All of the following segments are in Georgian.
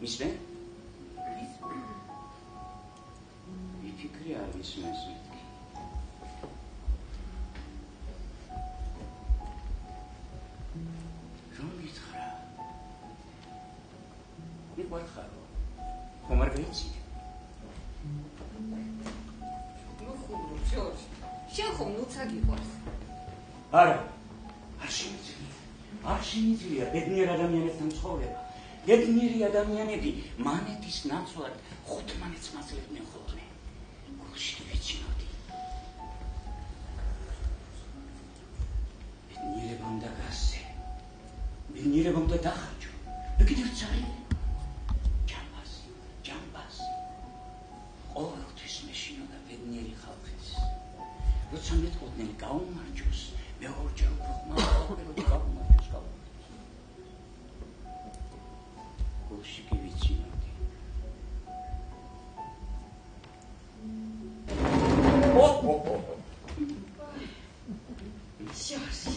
მისმენ? ვიფიქრე არ მისმენს მეთქი. რომ გითხრა? მიყვარხარო. ხომ არ გაიცი? ნუ ხუბრო, ჯორჯ. შენ ხომ ლუცა გიყვარს? არა. არ შემიძლია ბედნიერ ადამიანებთან ცხოვრება. ბედნიერი ადამიანები მანეთის ნაცვლად 15 მაძლებდნენ ხოლმე. გულში ვიცინოდი. ბედნიერებამ და გასცე. ბედნიერებამ და დახარჯო. კიდევ წაიღე. ჯამბას. ყოველთვის მეშინოდა ბედნიერი ხალხის. როცა მეტყოდნენ გაუმარჯოს, მეორჯერ უფრო ხმაურობდი გაუმარჯოს. გულში კი ვიცინოდი. ჟორჟი,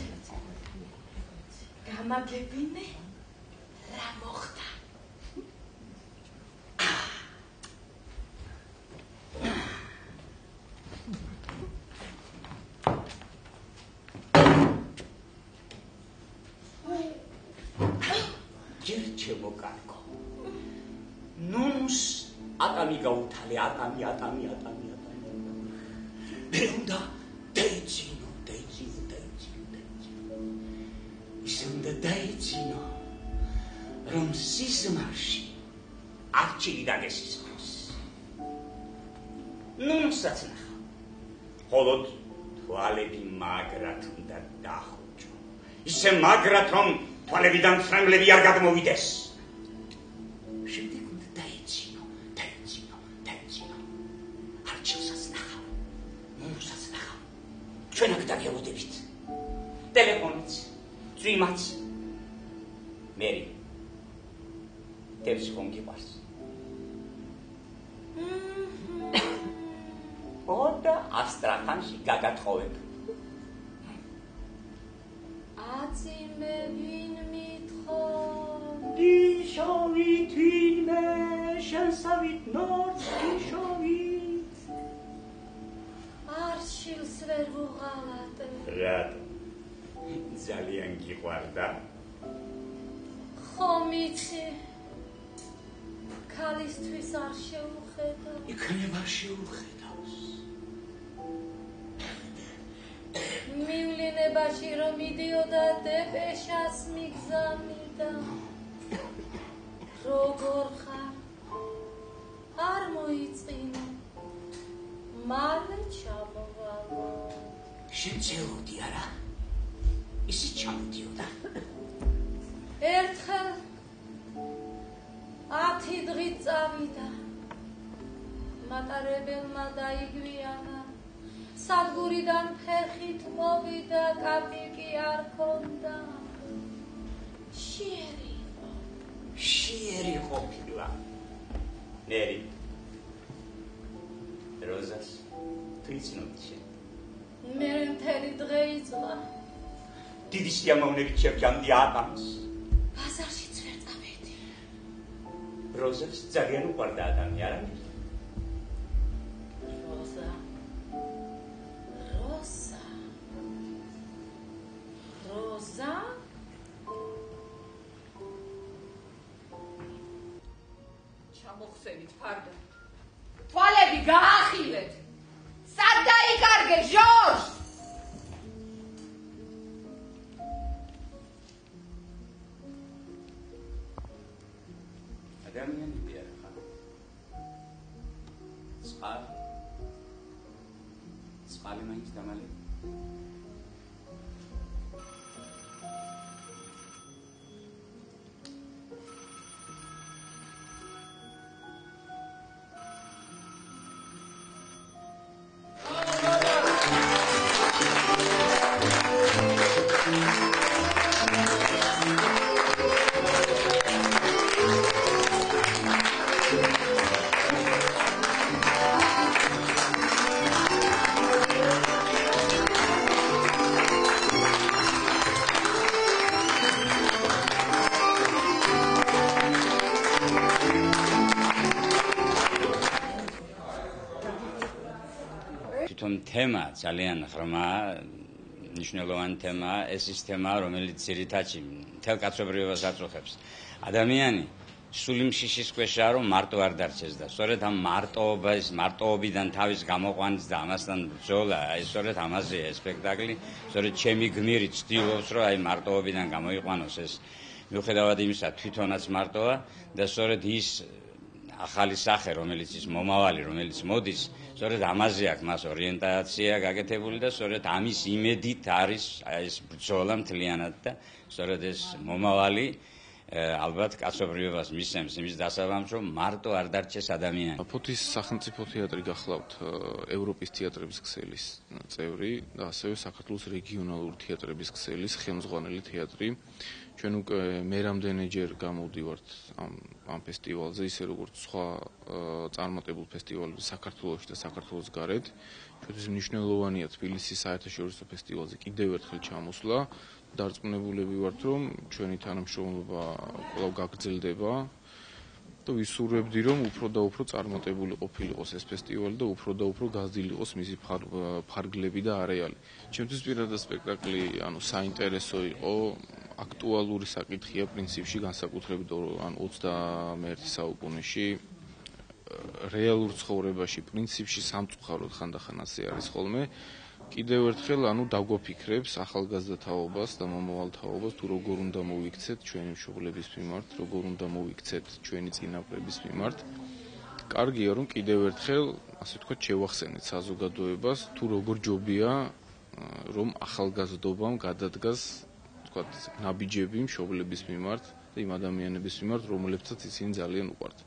გამაგებინე რა მოხდა? ჩემო კარგო. ნუნს ატამი გაუთალე, ატამი. მე უნდა დაიცინო. ისე უნდა დაიცინო, რომ სიზმარში არჩილი დაგესიზმროს. ნუნსაც ნახა. მხოლოდ თვალები მაგრად უნდა დახუჭო. ისე მაგრად, რომ თვალებიდან ცრემლები არ გადმოვიდეს. შემდეგ უნდა დაიცინო. არჩილსაც ნახავ, ნუნსაც ნახავ. ჩვენ აქ დაგელოდებით. ტელეფონიც, წვიმაც. მერი, თებს ხომ გიყვარს? ოდა ასტრახანში გაგათხოვებ. აციმე ვინ მითხო? დიშოვით ვინმე, შენსავით ნორს დიშოვით. არშილს ვერ ვუღალატე. რატო? ძალიან გიყვარდა? ხომ იცი, ქალისთვის არ შეუხედა. იქნება შეუხედავს. მივლინებაში რომ მიდიოდა დეპეშას მიგზავნიდა. როგორ ხარ? არ მოიწყინო. მალე ჩამოვალო. შენ წელოდი არა? ისიც ჩამოდიოდა. ერთხელ 10 დღით წავიდა. მატარებელმა დაიგვიანა. სადგურიდან ფეხით მოვიდა, კაპიკი არ ქონდა. შიერი ყოფილა. ნერი, როზას თუ იცნობდი შენ? მე მთელი დღე იწვა. დიდი სიამოვნებით შევჭამდი ატამს. ბაზარშიც ვერ წავედი. როზას ძალიან უყვარდა ატამი, არა? როზა? ჩამოხსენით ფარდა. თვალები გაახილეთ. სად დაიკარგე, ჟორჟ? ადამიანები არ ხარ. წყალი მაინც დამალე. თემა ძალიან ღრმა, მნიშვნელოვანი თემაა, ეს ის თემაა, რომელიც ძირითადში მთელ კაცობრიობას აწუხებს. ადამიანი სული მშიშის ქვეშაა, რომ მარტო არ დარჩეს და სწორედ ამ მარტოობიდან თავის გამოყვანს და ამასთან ბრძოლა, აი სწორედ ამაზეა ეს სპექტაკლი, სწორედ ჩემი გმირი ცდილობს, რომ აი მარტოობიდან გამოიყვანოს ეს მიუხედავად იმისა, თვითონაც მარტოა და სწორედ ის ახალი სახე, რომელიც ის მომავალი, რომელიც მოდის, სწორედ ამაზე აქვს მას ორიენტაცია გაკეთებული და სწორედ ამის იმედით არის ეს ბრძოლა მთლიანად და სწორედ ეს მომავალი ალბათ კაცობრიობას მისცემს იმის დასაბამს, რომ მარტო არ დარჩეს ადამიანი. ფოთის სახელმწიფო თეატრი გახლავთ ევროპის თეატრების ქსელის წევრი და ასევე საქართველოს რეგიონალური თეატრების ქსელის ხელმძღვანელი თეატრი. ჩვენ უკვე მე რამდენჯერ გამოვდივართ ამ ფესტივალზე, ისე როგორც სხვა წარმატებულ ფესტივალებზე საქართველოში და საქართველოს გარეთ. ჩვენთვის მნიშვნელოვანია თბილისის საერთაშორისო ფესტივალზე კიდევ ერთხელ ჩამოსვლა. დარწმუნებულები ვართ, რომ ჩვენი თანამშრომლობა კვლავ გაგრძელდება და ვისურვებდი, რომ უფრო და უფრო წარმატებული ყოფილიყოს ეს ფესტივალი და უფრო და უფრო გაზრდილიყოს მისი ფარგლები და არეალი. ჩემთვის პირადად სპექტაკლი საინტერესო იყო, აქტუალური საკითხია პრინციპში, განსაკუთრებით 21 საუკუნეში რეალურ ცხოვრებაში პრინციპში სამწუხაროდ ხანდახან ასე არის ხოლმე. კიდევ ერთხელ დაგვაფიქრებს ახალგაზრდა თაობას და მომავალ თაობას თუ როგორ უნდა მოვიქცეთ ჩვენი მშობლების მიმართ, როგორ უნდა მოვიქცეთ ჩვენი წინაპრების მიმართ. კარგია რომ კიდევ ერთხელ, ასე ვთქვათ, შევახსენეთ საზოგადოებას თუ როგორ ჯობია რომ ახალგაზრდობამ გადადგას, ვთქვათ, ნაბიჯები მშობლების მიმართ და იმ ადამიანების მიმართ, რომლებსაც ისინი ძალიან უყვართ.